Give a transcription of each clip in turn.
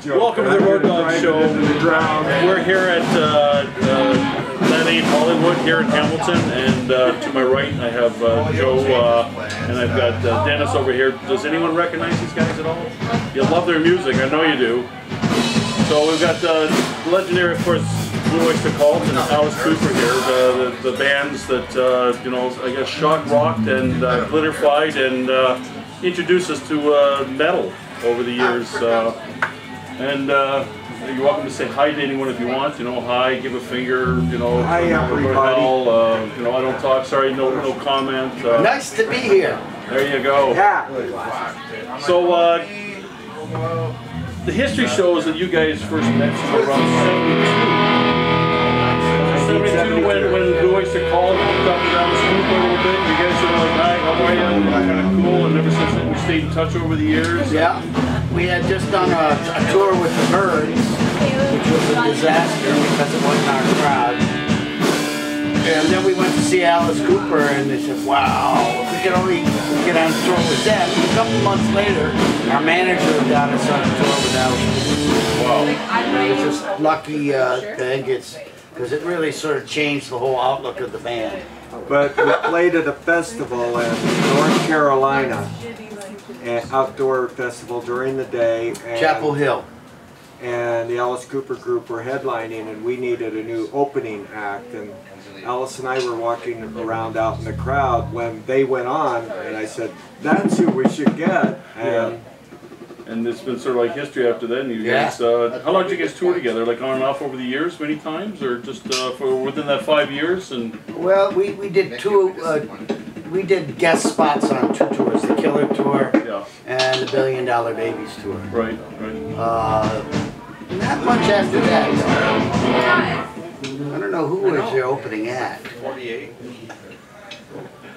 Welcome to the Road Dog Show. We're here at That Ain't Hollywood here in Hamilton, and to my right I have Joe, and I've got Dennis over here. Does anyone recognize these guys at all? You love their music, I know you do. So we've got legendary, of course, Oyster and Alice Cooper here, the bands that, you know, I guess shock rocked and glitterfied and introduced us to metal over the years. And you're welcome to say hi to anyone if you want. You know, hi, give a finger. You know, hi everybody. You know, I don't talk. Sorry, no comment. Nice to be here. There you go. Yeah. So the history shows that you guys first met around 72 when Oyster called and hooked up with Alice Cooper a little bit. You guys were like, hi, how are you? Kind of cool. And ever since then, we stayed in touch over the years. Yeah. We had just done a tour with the Birds, which was a disaster because it wasn't our crowd. And then we went to see Alice Cooper, and they said, wow, if we could only get on tour with them. And a couple months later, our manager got us on a tour with Alice Cooper. Wow. It was just lucky thing, because it really sort of changed the whole outlook of the band. But we played at a festival in North Carolina, an outdoor festival during the day. And, Chapel Hill. And the Alice Cooper group were headlining, and we needed a new opening act. And Alice and I were walking around out in the crowd when they went on, and I said, that's who we should get. And it's been sort of like history after then. You guys, how long did you guys tour together? Like on and off over the years, many times, or just for within that 5 years? And well, we did two. We did guest spots on two tours: the Killer Tour and the $1 Billion Babies Tour. Right. Not much after that. I don't know who was the opening act. 48.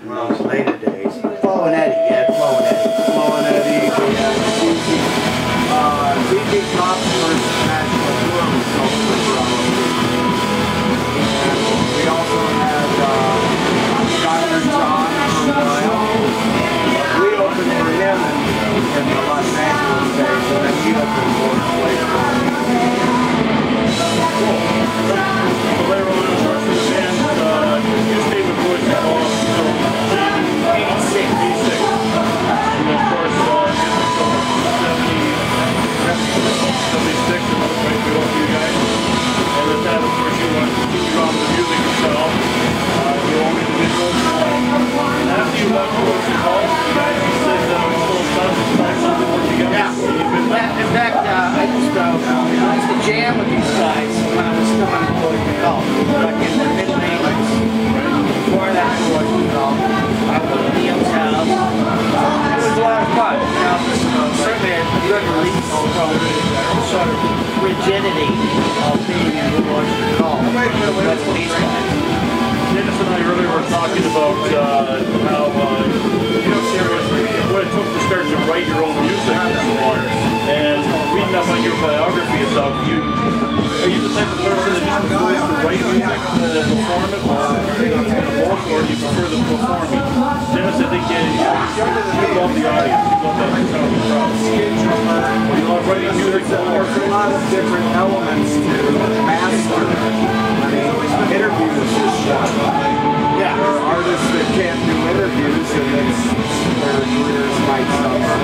In those later days. Flo and Eddie, Flo and Eddie. ZZ Top's first national tour was over and we also had Dr. John for a while. We opened for him in the Los Angeles days, and then he opened for us later on. Cool. So later on, of course, the band, you stayed with Oyster until 86. And of course, 76, and that's right we love you guys. And at that, of course, you want to continue on with the music yourself. Your own individuals. After you left Oyster you guys said that it was still fun to work together. Yeah. In fact, I used to jam with these guys when I was still on Oyster like in the mid-80s. Before that, I was at Neil's house. It was a lot of fun. You know, certainly a good release from the sort of rigidity of being in the Oyster Call. That's what these guys. Dennis and I earlier were talking about how, you know, seriously, what it took to start to write your own music and so on. And reading up on your biography and stuff, are you the type of person that just prefers to write music than perform it, or do you prefer to perform it? Dennis, I think you love the audience, you love that sound of the crowd. You love writing music. There's a lot of different elements to master. I mean, interviews is one. There are artists that can't do interviews and their careers might suffer.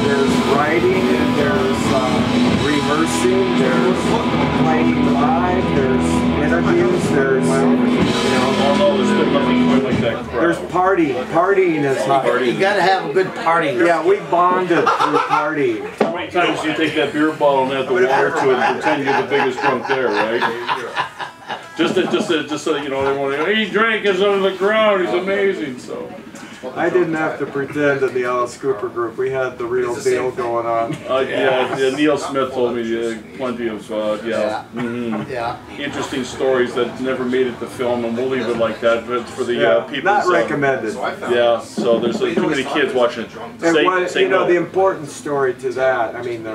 There's writing, there's rehearsing, there's playing live, there's interviews, there's, there's partying. Partying is hard. You gotta have a good party. Yeah, we bonded through partying. How many times do you take that beer bottle and add the water to it and pretend you're the biggest drunk there, right? Just so you know, everyone, he drank us under the ground, he's amazing, so. I didn't have to pretend in the Alice Cooper group. We had the real deal going on. Neil Smith told me plenty of, interesting stories that never made it to film, and we'll leave it like that for the people. Not recommended. Yeah, so there's too many kids watching. You know, the important story to that, I mean,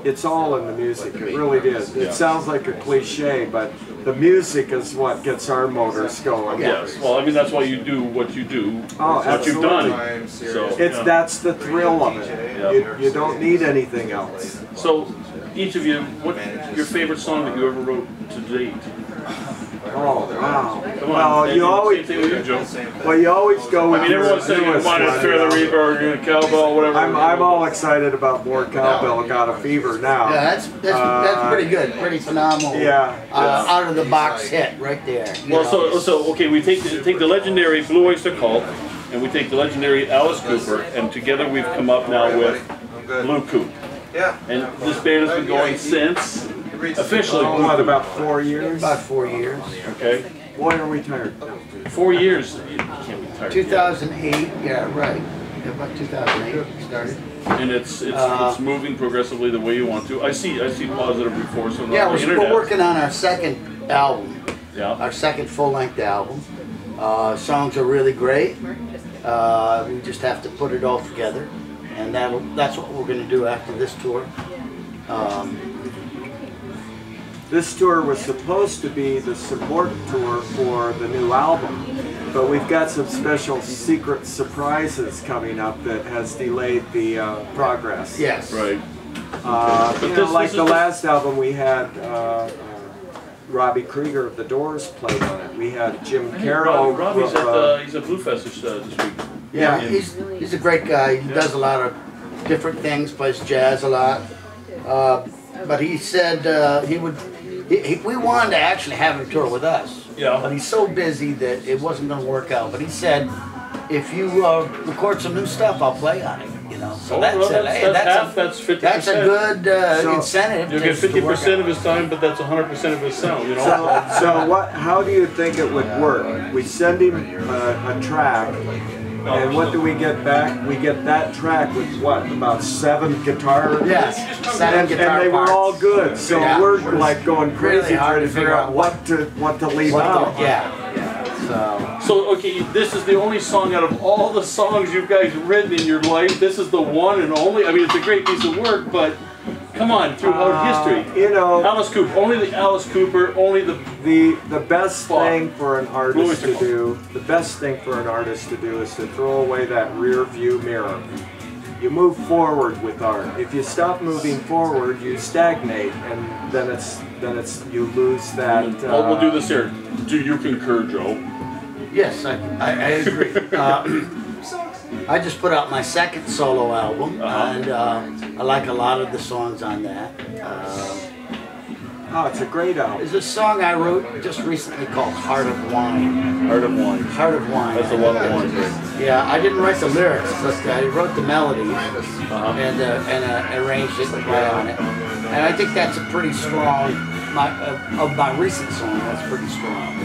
it's all in the music. It really is. It sounds like a cliche, but the music is what gets our motors going. Yes. Well, I mean, that's why you do what you do. Oh, what you've done. So that's the thrill of it. You don't need anything else. So, each of you, what your favorite song that you ever wrote to date? Oh wow! Come on. Well, you always Same thing with you, Joe. well you always go with I mean, everyone's saying newest "Come on, one, Fear the Reaper" or "Cowbell," whatever. I'm all excited about more Cowbell. Got a fever now. Yeah, that's pretty good, pretty phenomenal. Yeah. Out of the box hit right there. Well, so okay, we take the legendary Blue Oyster Cult, and we take the legendary Alice Cooper, and together we've come up now with Blue Coupe. Yeah. And this band has been going since officially. What, about 4 years? About 4 years. Okay. Boy, are we tired. 4 years. You can't be tired. 2008. Yeah, right. About 2008 we started. And it's moving progressively the way you want to. I see positive reports on the Yeah, internet. we're working on our second album. Yeah. Our second full-length album. Songs are really great. We just have to put it all together, and that's what we're going to do after this tour. This tour was supposed to be the support tour for the new album, but we've got some special secret surprises coming up that has delayed the progress. Yes. Right. Like the last album, we had Robbie Krieger of The Doors played on it. We had Jim Carroll. Robbie's he's at Blue Fest this week. Yeah, he's a great guy. He does a lot of different things, plays jazz a lot. But he said we wanted to actually have him tour with us. Yeah. But he's so busy that it wasn't going to work out. But he said, if you record some new stuff, I'll play on it. You know. So that's 50%. That's a good incentive. You'll get 50% of his time, but that's 100% of his sound. You know. So how do you think it would work? We send him a track. And what do we get back? We get that track with what, about 7 guitar? Yes, 7 guitar and they parts. were all good. So we're like going crazy really trying to figure out what to leave out. So okay, this is the only song out of all the songs you guys written in your life. This is the one and only. I mean, it's a great piece of work, but come on, throughout history, you know, Alice Cooper, only the Alice Cooper, only the best thing for an artist to do. The best thing for an artist to do is to throw away that rear view mirror. You move forward with art. If you stop moving forward, you stagnate, and then it's you lose that. We'll do this here. Do you concur, Joe? Yes, I agree. I just put out my second solo album, and I like a lot of the songs on that. Oh, it's a great album. There's a song I wrote just recently called Heart of Wine. Heart of Wine. Heart of Wine. That's a lot of wine. Yeah, I didn't write the lyrics, but I wrote the melody and arranged it right on it. And I think that's a pretty strong, of my recent song, that's pretty strong.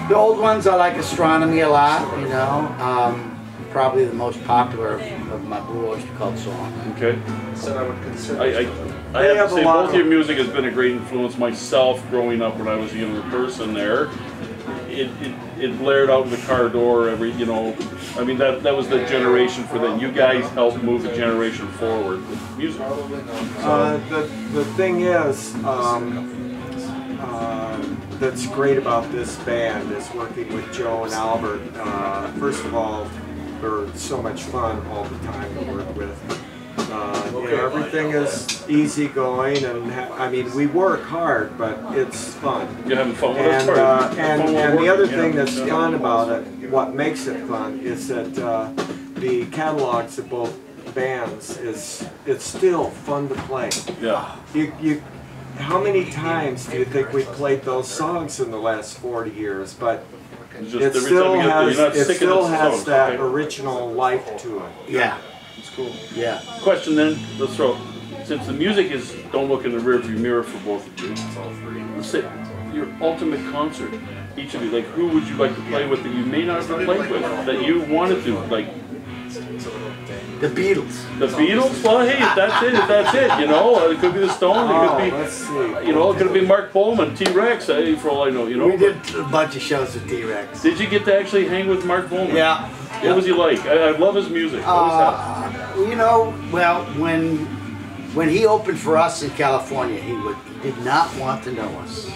The old ones, I like Astronomy a lot, you know. Probably the most popular of my Blue Oyster Cult songs. Okay. Said I would consider. I have to say, both of your music has been a great influence myself growing up when I was a younger person there. It blared out in the car door every, you know, I mean, that was the generation for that. You guys helped move the generation forward with music. The thing is, that's great about this band is working with Joe and Albert. First of all, they're so much fun all the time to work with. You know, everything is easygoing, and I mean, we work hard, but it's fun. You're having fun with And, us, and the other thing that's fun about it, what makes it fun, is that the catalogs of both bands it's still fun to play. Yeah. How many times do you think we played those songs in the last 40 years? But it still has that original life to it. Yeah. It's cool. Yeah. Question then, let's throw, since the music is don't look in the rearview mirror for both of you, let's say your ultimate concert, each of you, like who would you like to play with that you may not have played with, that you wanted to, like? The Beatles. The Beatles? Well, hey, if that's it, you know, it could be the Stones, it could be, let's see. you know, it could be Mark Bowman, T-Rex, for all I know, you know. We did a bunch of shows with T-Rex. Did you get to actually hang with Mark Bowman? Yeah. What was he like? I love his music. What was that? You know, well, when he opened for us in California, he did not want to know us.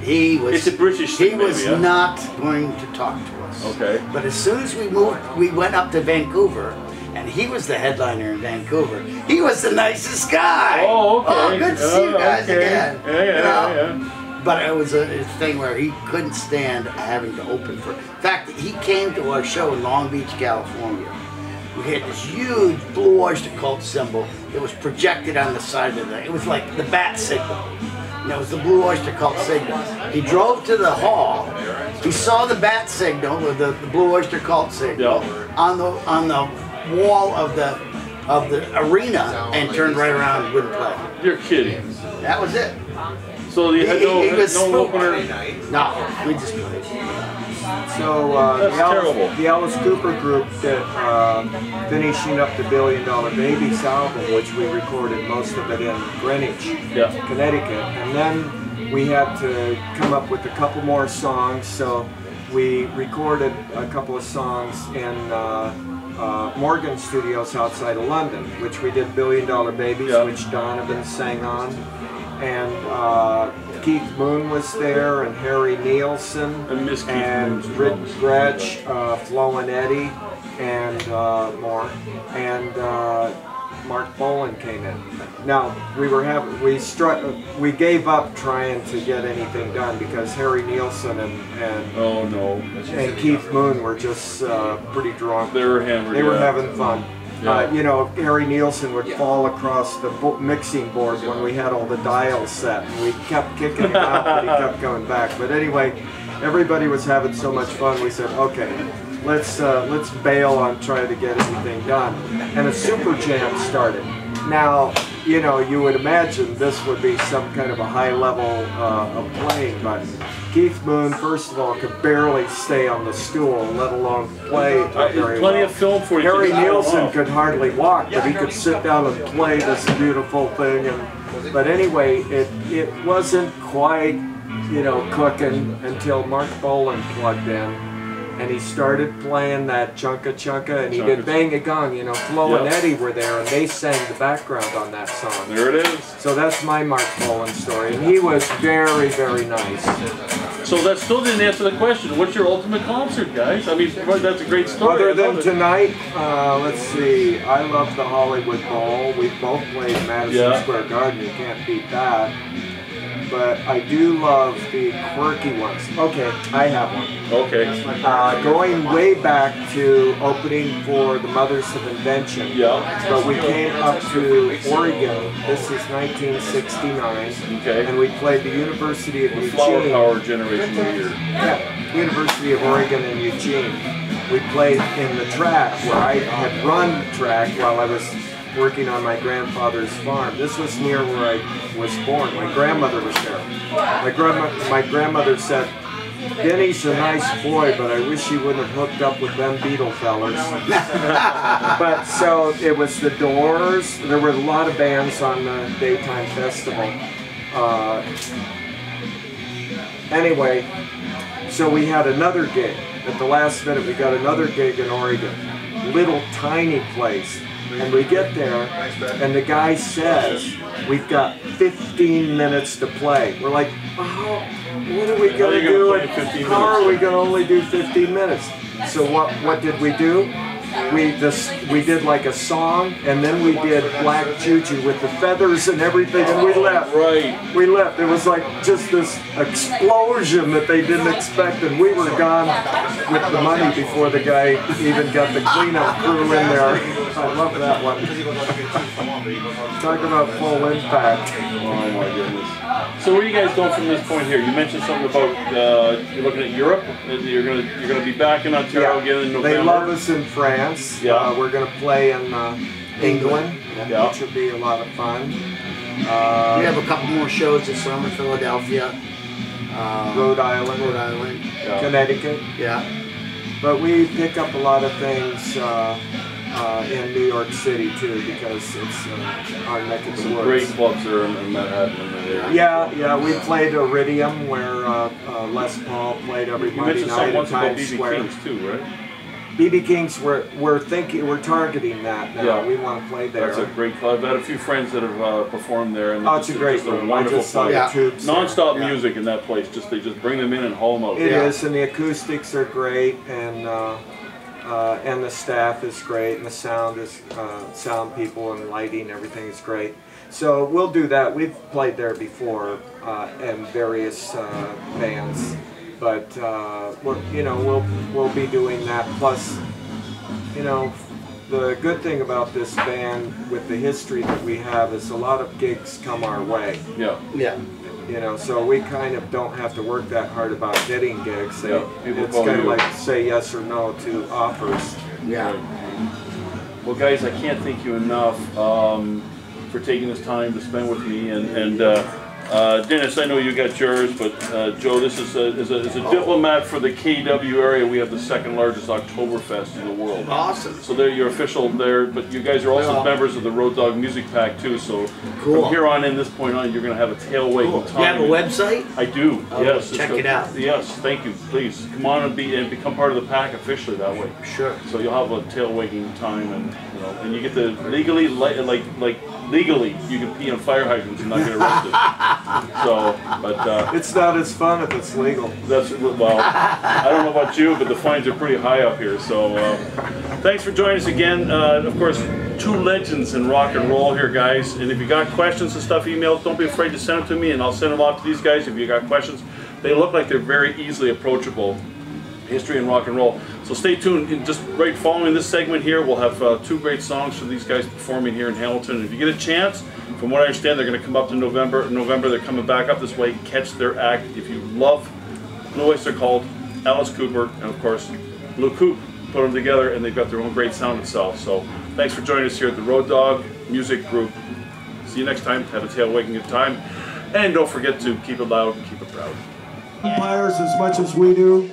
He was. It's a British He thing, was maybe, yeah? not going to talk to us. Okay. But as soon as we moved, we went up to Vancouver, and and he was the headliner in Vancouver. He was the nicest guy. Oh, okay. Oh, good to see you guys again. Yeah. But it was a thing where he couldn't stand having to open for. In fact, he came to our show in Long Beach, California. We had this huge Blue Oyster Cult symbol that was projected on the side of it was like the bat signal. And it was the Blue Oyster Cult signal. He drove to the hall. He saw the bat signal, or the Blue Oyster Cult signal, on the wall of the arena, and turned right around and wouldn't play. You're kidding. That was it. So you had no opener? No, we just played. So the Alice Cooper group that finishing up the $1 Billion Babies album, which we recorded most of it in Greenwich, Connecticut, and then we had to come up with a couple more songs. So we recorded a couple of songs in Morgan Studios outside of London, which we did $1 Billion Babies, which Donovan sang on. And Keith Moon was there, and Harry Nielsen, and Rick Gretsch, Flo and Eddie, and more, and Mark Bolan came in. Now we gave up trying to get anything done because Harry Nielsen and Keith Moon were just pretty drunk. They were hammered. They were having fun. You know, Harry Nielsen would fall across the mixing board when we had all the dials set. And we kept kicking him out, but he kept going back. But anyway, everybody was having so much fun, we said, okay, let's bail on trying to get anything done. And a super jam started. Now, you know, you would imagine this would be some kind of a high level of playing, but Keith Moon, first of all, could barely stay on the stool, let alone play very Plenty well. of film for you. Harry Nielsen could hardly walk, but he could sit down and play this beautiful thing. But anyway, it wasn't quite, you know, cooking until Mark Bolan plugged in. And he started playing that Chunka Chunka, and he did Bang a Gong. You know, Flo and Eddie were there, and they sang the background on that song. There it is. So that's my Mark Bolan story, and he was very, very nice. So that still didn't answer the question. What's your ultimate concert, guys? I mean, that's a great story. Other than tonight, let's see. I love the Hollywood Bowl. We both played Madison Square Garden. You can't beat that. But I do love the quirky ones. Okay, I have one. Okay. Going way back to opening for the Mothers of Invention. But we came up to Oregon. This is 1969. Okay. And we played the University of Eugene. Flower Power generation here. Yeah, University of Oregon in Eugene. We played in the track where I had run track while I was working on my grandfather's farm. This was near where I was born. My grandmother was there. My grandmother said, "Denny's a nice boy, but I wish he wouldn't have hooked up with them Beatle fellers." But so it was the Doors. There were a lot of bands on the daytime festival. Anyway, so we had another gig. At the last minute, we got another gig in Oregon. Little tiny place. And we get there, and the guy says, "We've got 15 minutes to play." We're like, "Oh, what are we going to do? How are we going to only do 15 minutes?" So what did we do? We did like a song, and then we did Black Juju with the feathers and everything, and we left. We left. It was like just this explosion that they didn't expect, and we were gone with the money before the guy even got the cleanup crew in there. I love that one. Talk about full impact. Oh my goodness. So where are you guys going from this point here? You mentioned something about you're looking at Europe. You're gonna be back in Ontario again in November. They love us in France. We're gonna play in England, which will be a lot of fun. We have a couple more shows this summer: Philadelphia, Rhode Island, Connecticut. But we pick up a lot of things in New York City too, because it's our neck of the woods. Great clubs there in Manhattan. Yeah, we played Iridium, where Les Paul played every Monday night at Times Square. Kings too, right? BB King's, we're targeting that now. We want to play there. That's a great club. I've had a few friends that have performed there, and it's a great room. Wonderful place. Non-stop there. music in that place. They just bring them in and haul them out. It is, and the acoustics are great, and and the staff is great, and the sound is sound people and lighting, everything is great. So we'll do that. We've played there before and various bands, but we'll be doing that. Plus, the good thing about this band with the history that we have is a lot of gigs come our way. Yeah. Yeah. So we kind of don't have to work that hard about getting gigs. It's call kind of you. like say yes or no to offers. Yeah. Well, guys, I can't thank you enough for taking this time to spend with me. And Dennis, I know you got yours, but Joe, this is a diplomat for the KW area. We have the second largest Oktoberfest in the world. Awesome. So they're your official there, but you guys are also members of the Road Dog Music Pack too. So from here on in, this point on, you're going to have a tail wagging time. You have a website? I do. Yes. Check it out. Yes, thank you. Please come on and become part of the pack officially that way. Sure. So you'll have a tail wagging time, and you get to legally legally you can pee on fire hydrants and not get arrested. It's not as fun if it's legal. That's, well, I don't know about you, but the fines are pretty high up here. So thanks for joining us again. Of course, two legends in rock and roll here, guys. And if you got questions and stuff, email, don't be afraid to send them to me, and I'll send them off to these guys if you got questions. They look like they're very easily approachable. History and rock and roll. So stay tuned. And just right following this segment here, we'll have two great songs for these guys performing here in Hamilton. And if you get a chance, from what I understand, they're going to come up to November. In November, they're coming back up this way. Catch their act. If you love the Oyster called Alice Cooper, and of course, Coupe put them together, and they've got their own great sound itself. So thanks for joining us here at the Road Dog Music Group. See you next time. Have a tail wagging good time. And don't forget to keep it loud and keep it proud. Umpires as much as we do.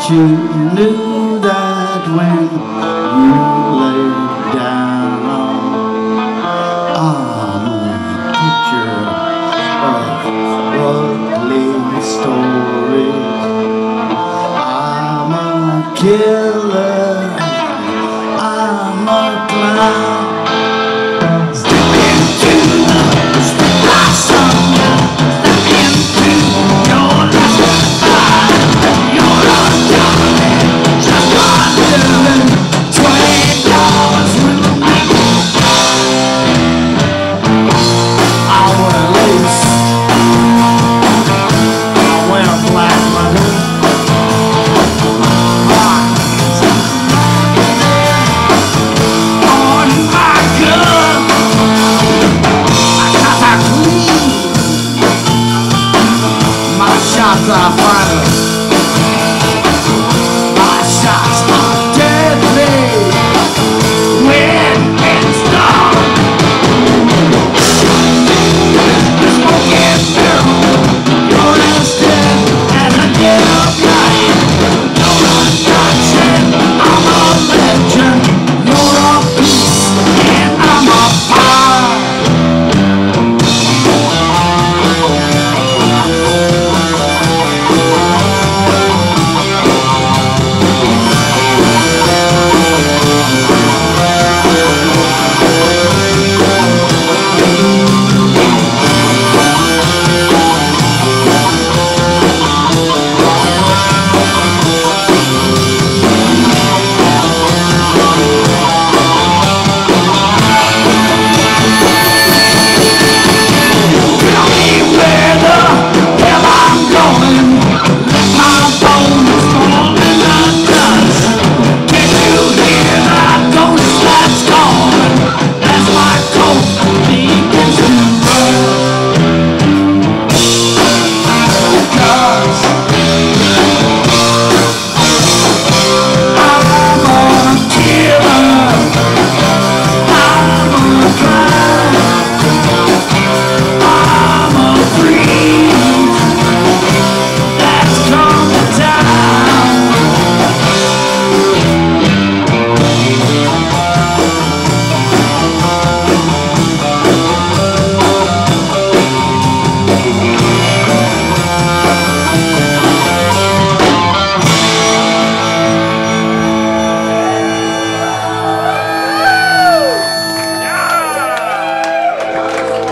you knew that when you lay down I'm a picture of ugly stories. I'm a killer, I'm a clown. Step into the blossom, step into your life. You're a darling, just $120 with me. I wear lace, I wear black leather. On my gun, I got that clean. My shots are